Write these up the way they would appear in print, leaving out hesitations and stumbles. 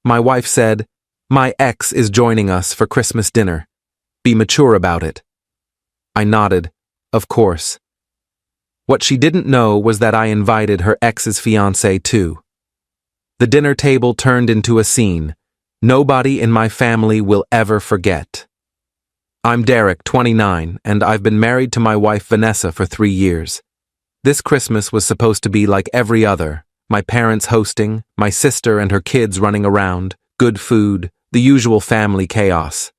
My wife said, "My ex is joining us for Christmas dinner. Be mature about it." I nodded, of course. What she didn't know was that I invited her ex's fiancé too. The dinner table turned into a scene nobody in my family will ever forget. I'm Derek, 29, and I've been married to my wife Vanessa for 3 years. This Christmas was supposed to be like every other, my parents hosting, my sister and her kids running around, good food, the usual family chaos.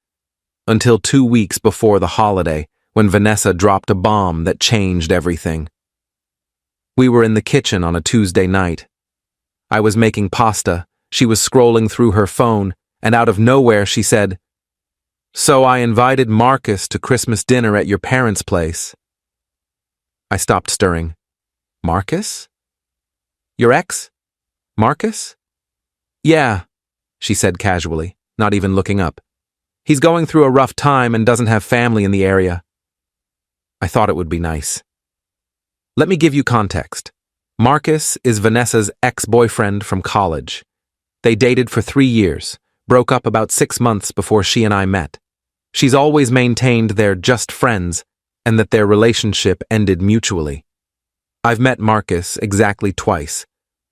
Until 2 weeks before the holiday, when Vanessa dropped a bomb that changed everything. We were in the kitchen on a Tuesday night. I was making pasta, she was scrolling through her phone, and out of nowhere she said, "So I invited Marcus to Christmas dinner at your parents' place." I stopped stirring. Marcus? Your ex? Marcus? Yeah, she said casually, not even looking up. He's going through a rough time and doesn't have family in the area. I thought it would be nice. Let me give you context. Marcus is Vanessa's ex-boyfriend from college. They dated for 3 years, broke up about 6 months before she and I met. She's always maintained they're just friends and that their relationship ended mutually. I've met Marcus exactly twice,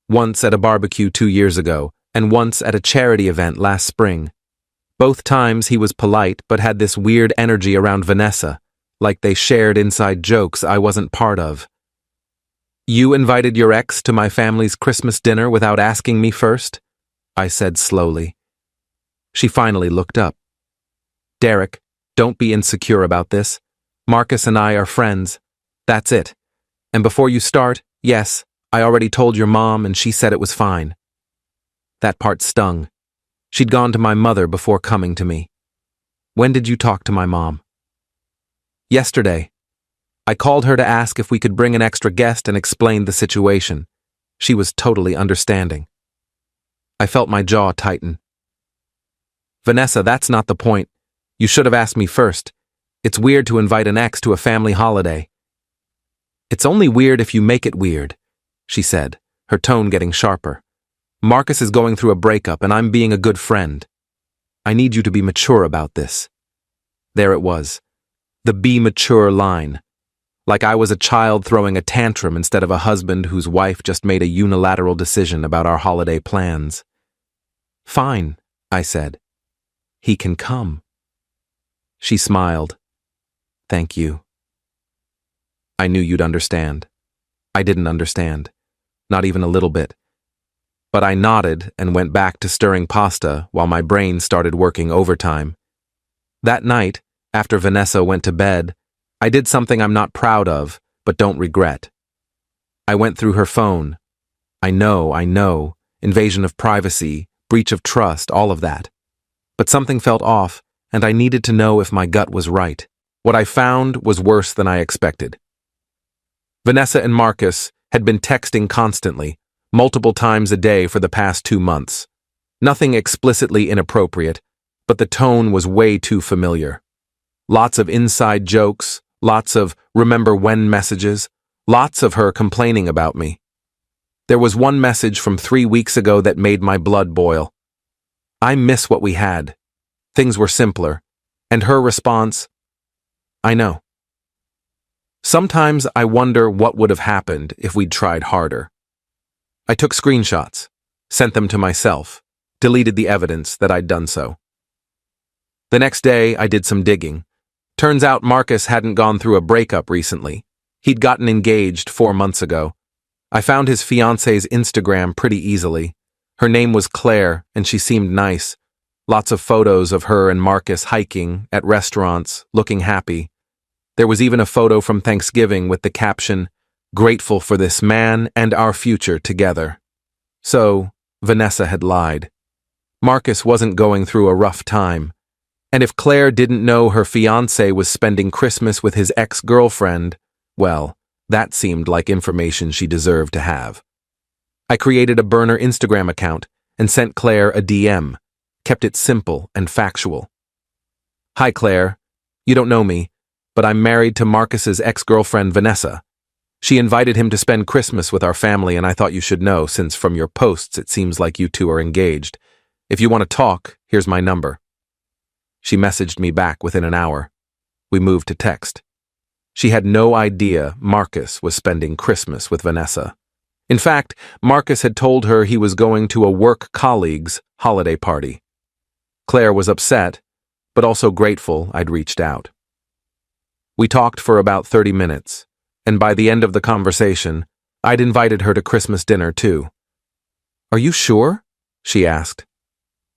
once at a barbecue 2 years ago and once at a charity event last spring. Both times he was polite but had this weird energy around Vanessa, like they shared inside jokes I wasn't part of. "You invited your ex to my family's Christmas dinner without asking me first?" I said slowly. She finally looked up. "Derek, don't be insecure about this. Marcus and I are friends. That's it. And before you start, yes, I already told your mom and she said it was fine." That part stung. She'd gone to my mother before coming to me. "When did you talk to my mom?" "Yesterday. I called her to ask if we could bring an extra guest and explained the situation. She was totally understanding." I felt my jaw tighten. "Vanessa, that's not the point. You should have asked me first. It's weird to invite an ex to a family holiday." "It's only weird if you make it weird," she said, her tone getting sharper. "Marcus is going through a breakup and I'm being a good friend. I need you to be mature about this." There it was. The "be mature" line. Like I was a child throwing a tantrum instead of a husband whose wife just made a unilateral decision about our holiday plans. "Fine," I said. "He can come." She smiled. "Thank you." I knew you'd understand. I didn't understand. Not even a little bit. But I nodded and went back to stirring pasta while my brain started working overtime. That night, after Vanessa went to bed, I did something I'm not proud of, but don't regret. I went through her phone. I know, invasion of privacy, breach of trust, all of that. But something felt off, and I needed to know if my gut was right. What I found was worse than I expected. Vanessa and Marcus had been texting constantly, multiple times a day for the past 2 months. Nothing explicitly inappropriate, but the tone was way too familiar. Lots of inside jokes, lots of remember when messages, lots of her complaining about me. There was one message from 3 weeks ago that made my blood boil. "I miss what we had. Things were simpler." And her response, "I know." Sometimes I wonder what would have happened if we'd tried harder. I took screenshots, sent them to myself, deleted the evidence that I'd done so. The next day, I did some digging. Turns out Marcus hadn't gone through a breakup recently. He'd gotten engaged 4 months ago. I found his fiancée's Instagram pretty easily. Her name was Claire, and she seemed nice. Lots of photos of her and Marcus hiking, at restaurants, looking happy. There was even a photo from Thanksgiving with the caption, "Grateful for this man and our future together." So, Vanessa had lied. Marcus wasn't going through a rough time. And if Claire didn't know her fiancé was spending Christmas with his ex-girlfriend, well, that seemed like information she deserved to have. I created a burner Instagram account and sent Claire a DM, kept it simple and factual. "Hi, Claire. You don't know me, but I'm married to Marcus's ex-girlfriend, Vanessa. She invited him to spend Christmas with our family, and I thought you should know, since from your posts it seems like you two are engaged. If you want to talk, here's my number. She messaged me back within an hour. We moved to text. She had no idea Marcus was spending Christmas with Vanessa. In fact, Marcus had told her he was going to a work colleague's holiday party. Claire was upset, but also grateful I'd reached out. We talked for about 30 minutes, and by the end of the conversation, I'd invited her to Christmas dinner too. "Are you sure?" she asked.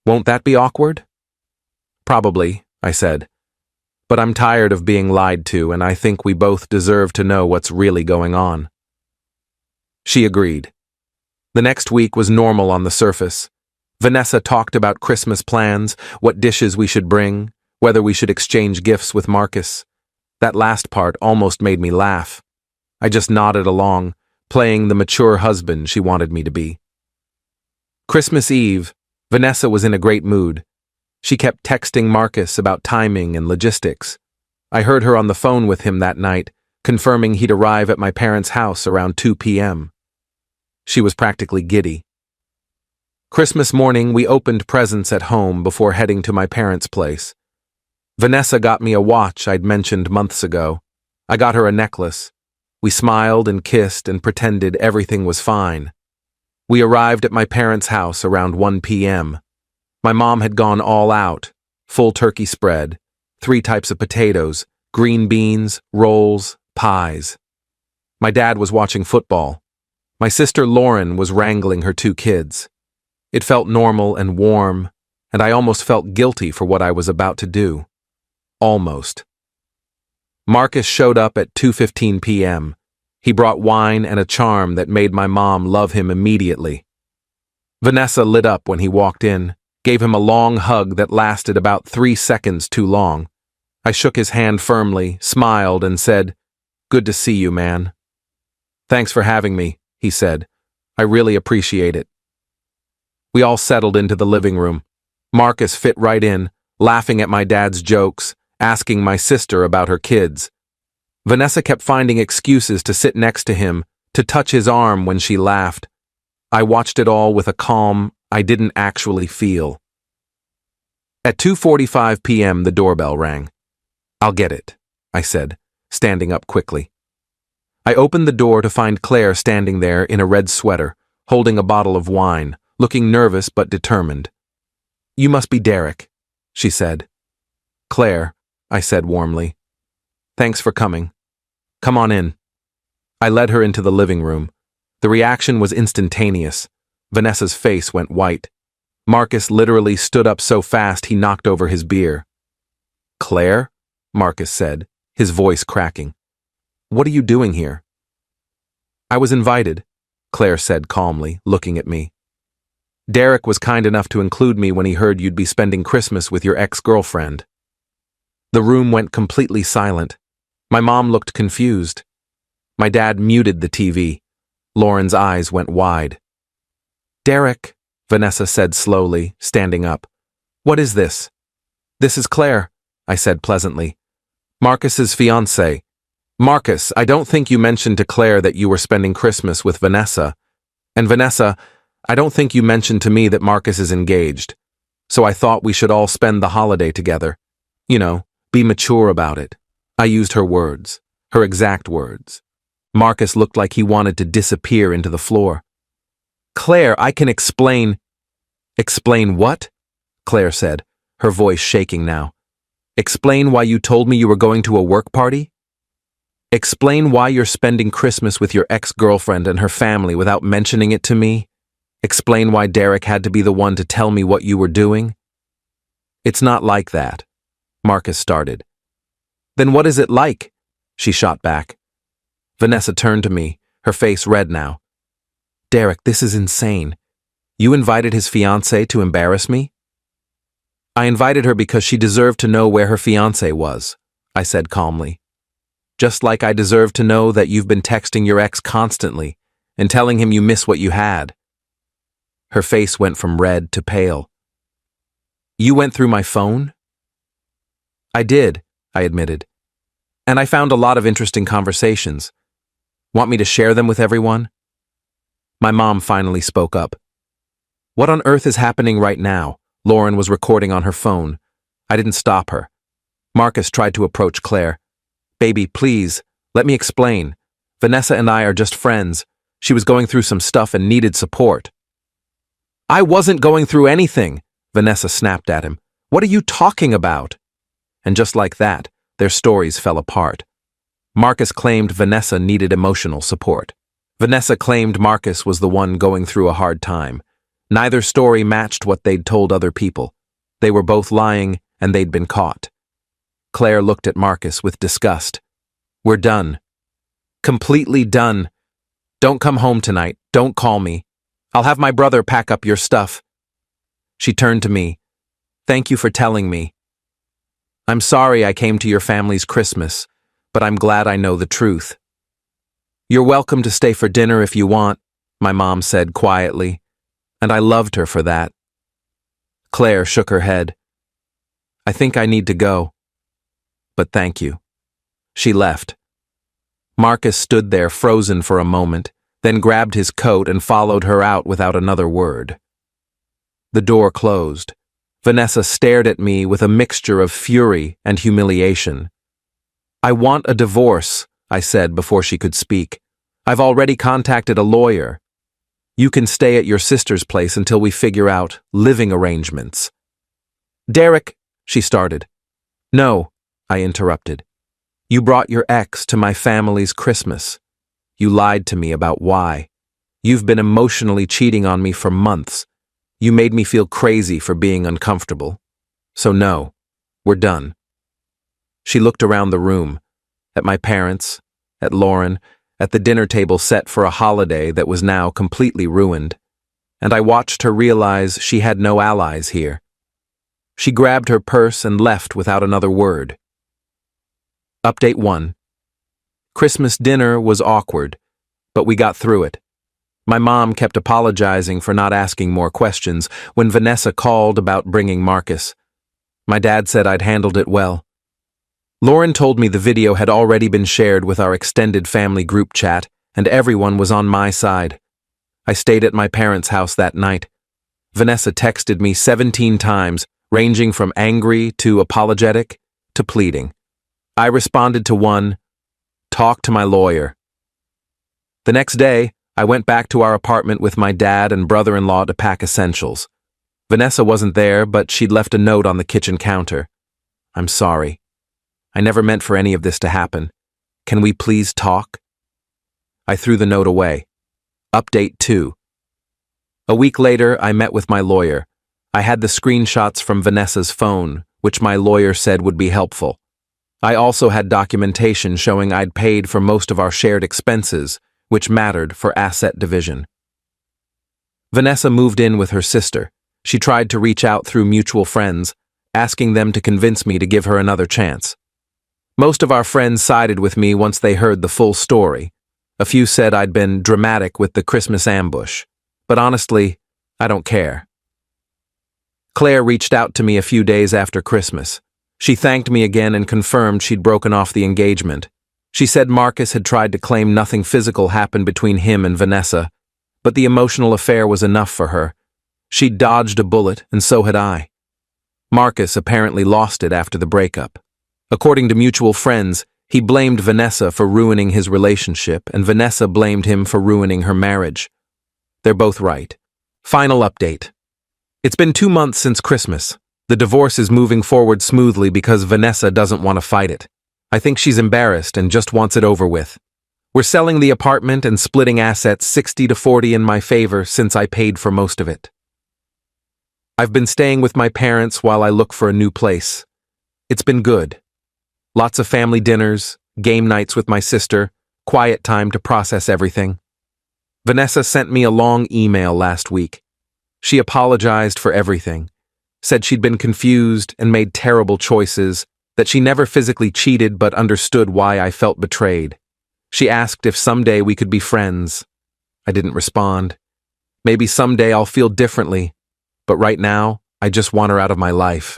"Won't that be awkward?" "Probably," I said. "But I'm tired of being lied to, and I think we both deserve to know what's really going on." She agreed. The next week was normal on the surface. Vanessa talked about Christmas plans, what dishes we should bring, whether we should exchange gifts with Marcus. That last part almost made me laugh. I just nodded along, playing the mature husband she wanted me to be. Christmas Eve, Vanessa was in a great mood. She kept texting Marcus about timing and logistics. I heard her on the phone with him that night, confirming he'd arrive at my parents' house around 2 p.m. She was practically giddy. Christmas morning, we opened presents at home before heading to my parents' place. Vanessa got me a watch I'd mentioned months ago. I got her a necklace. We smiled and kissed and pretended everything was fine. We arrived at my parents' house around 1 p.m. My mom had gone all out, full turkey spread, 3 types of potatoes, green beans, rolls, pies. My dad was watching football. My sister Lauren was wrangling her 2 kids. It felt normal and warm, and I almost felt guilty for what I was about to do. Almost. Marcus showed up at 2:15 p.m. He brought wine and a charm that made my mom love him immediately. Vanessa lit up when he walked in, gave him a long hug that lasted about 3 seconds too long. I shook his hand firmly, smiled, and said, "Good to see you, man." "Thanks for having me," he said. "I really appreciate it." We all settled into the living room. Marcus fit right in, laughing at my dad's jokes, asking my sister about her kids. Vanessa kept finding excuses to sit next to him, to touch his arm when she laughed. I watched it all with a calm I didn't actually feel. At 2:45 p.m. the doorbell rang. "I'll get it," I said, standing up quickly. I opened the door to find Claire standing there in a red sweater, holding a bottle of wine, looking nervous but determined. "You must be Derek," she said. "Claire," I said warmly. "Thanks for coming. Come on in." I led her into the living room. The reaction was instantaneous. Vanessa's face went white. Marcus literally stood up so fast he knocked over his beer. "Claire?" Marcus said, his voice cracking. "What are you doing here?" "I was invited," Claire said calmly, looking at me. "Derek was kind enough to include me when he heard you'd be spending Christmas with your ex-girlfriend." The room went completely silent. My mom looked confused. My dad muted the TV. Lauren's eyes went wide. "Derek," Vanessa said slowly, standing up. "What is this?" "This is Claire," I said pleasantly. "Marcus's fiancée. Marcus, I don't think you mentioned to Claire that you were spending Christmas with Vanessa. And Vanessa, I don't think you mentioned to me that Marcus is engaged. So I thought we should all spend the holiday together. You know, be mature about it." I used her words, her exact words. Marcus looked like he wanted to disappear into the floor. "Claire, I can explain." "Explain what?" Claire said, her voice shaking now. "Explain why you told me you were going to a work party? Explain why you're spending Christmas with your ex-girlfriend and her family without mentioning it to me? Explain why Derek had to be the one to tell me what you were doing?" "It's not like that," Marcus started. "Then what is it like?" she shot back. Vanessa turned to me, her face red now. "Derek, this is insane. You invited his fiancée to embarrass me?" "I invited her because she deserved to know where her fiancé was," I said calmly. "Just like I deserve to know that you've been texting your ex constantly and telling him you miss what you had." Her face went from red to pale. "You went through my phone?" "I did," I admitted. "And I found a lot of interesting conversations. Want me to share them with everyone?" My mom finally spoke up. What on earth is happening right now? Lauren was recording on her phone. I didn't stop her. Marcus tried to approach Claire. Baby, please, let me explain. Vanessa and I are just friends. She was going through some stuff and needed support. I wasn't going through anything, Vanessa snapped at him. What are you talking about? And just like that, their stories fell apart. Marcus claimed Vanessa needed emotional support. Vanessa claimed Marcus was the one going through a hard time. Neither story matched what they'd told other people. They were both lying, and they'd been caught. Claire looked at Marcus with disgust. We're done. Completely done. Don't come home tonight. Don't call me. I'll have my brother pack up your stuff. She turned to me. Thank you for telling me. I'm sorry I came to your family's Christmas, but I'm glad I know the truth. You're welcome to stay for dinner if you want, my mom said quietly, and I loved her for that. Claire shook her head. I think I need to go. But thank you. She left. Marcus stood there frozen for a moment, then grabbed his coat and followed her out without another word. The door closed. Vanessa stared at me with a mixture of fury and humiliation. I want a divorce, I said before she could speak. I've already contacted a lawyer. You can stay at your sister's place until we figure out living arrangements. Derek, she started. No, I interrupted. You brought your ex to my family's Christmas. You lied to me about why. You've been emotionally cheating on me for months. You made me feel crazy for being uncomfortable. So no, we're done. She looked around the room, at my parents, at Lauren, at the dinner table set for a holiday that was now completely ruined, and I watched her realize she had no allies here. She grabbed her purse and left without another word. Update 1. Christmas dinner was awkward, but we got through it. My mom kept apologizing for not asking more questions when Vanessa called about bringing Marcus. My dad said I'd handled it well. Lauren told me the video had already been shared with our extended family group chat, and everyone was on my side. I stayed at my parents' house that night. Vanessa texted me 17 times, ranging from angry to apologetic to pleading. I responded to one, talk to my lawyer. The next day, I went back to our apartment with my dad and brother-in-law to pack essentials. Vanessa wasn't there, but she'd left a note on the kitchen counter. I'm sorry. I never meant for any of this to happen. Can we please talk? I threw the note away. Update 2. A week later, I met with my lawyer. I had the screenshots from Vanessa's phone, which my lawyer said would be helpful. I also had documentation showing I'd paid for most of our shared expenses, which mattered for asset division. Vanessa moved in with her sister. She tried to reach out through mutual friends, asking them to convince me to give her another chance. Most of our friends sided with me once they heard the full story. A few said I'd been dramatic with the Christmas ambush. But honestly, I don't care. Claire reached out to me a few days after Christmas. She thanked me again and confirmed she'd broken off the engagement. She said Marcus had tried to claim nothing physical happened between him and Vanessa, but the emotional affair was enough for her. She'd dodged a bullet, and so had I. Marcus apparently lost it after the breakup. According to mutual friends, he blamed Vanessa for ruining his relationship, and Vanessa blamed him for ruining her marriage. They're both right. Final update. It's been 2 months since Christmas. The divorce is moving forward smoothly because Vanessa doesn't want to fight it. I think she's embarrassed and just wants it over with. We're selling the apartment and splitting assets 60-40 in my favor since I paid for most of it. I've been staying with my parents while I look for a new place. It's been good. Lots of family dinners, game nights with my sister, quiet time to process everything. Vanessa sent me a long email last week. She apologized for everything, said she'd been confused and made terrible choices, that she never physically cheated but understood why I felt betrayed. She asked if someday we could be friends. I didn't respond. Maybe someday I'll feel differently, but right now, I just want her out of my life.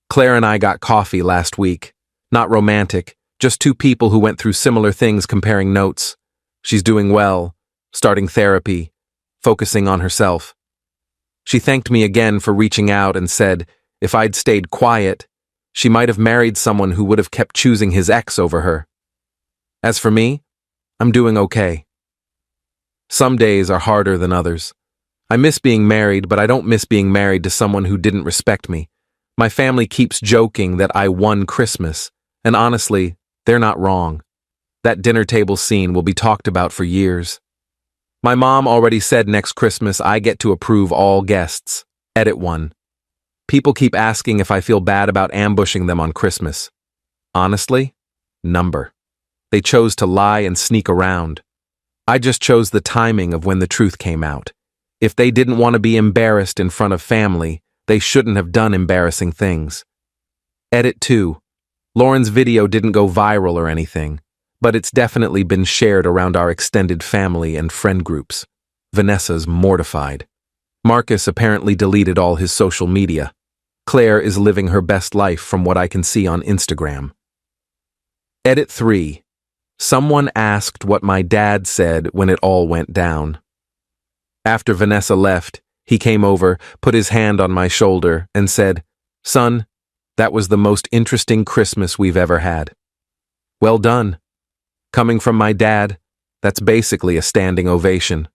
Claire and I got coffee last week. Not romantic, just two people who went through similar things comparing notes. She's doing well, starting therapy, focusing on herself. She thanked me again for reaching out and said if I'd stayed quiet, she might have married someone who would have kept choosing his ex over her. As for me, I'm doing okay. Some days are harder than others. I miss being married, but I don't miss being married to someone who didn't respect me. My family keeps joking that I won Christmas, and honestly, they're not wrong. That dinner table scene will be talked about for years. My mom already said next Christmas I get to approve all guests. Edit 1. People keep asking if I feel bad about ambushing them on Christmas. Honestly, number. They chose to lie and sneak around. I just chose the timing of when the truth came out. If they didn't want to be embarrassed in front of family, they shouldn't have done embarrassing things. Edit 2. Lauren's video didn't go viral or anything, but it's definitely been shared around our extended family and friend groups. Vanessa's mortified. Marcus apparently deleted all his social media. Claire is living her best life from what I can see on Instagram. Edit 3. Someone asked what my dad said when it all went down. After Vanessa left, he came over, put his hand on my shoulder, and said, "Son, that was the most interesting Christmas we've ever had." Well done. Coming from my dad, that's basically a standing ovation.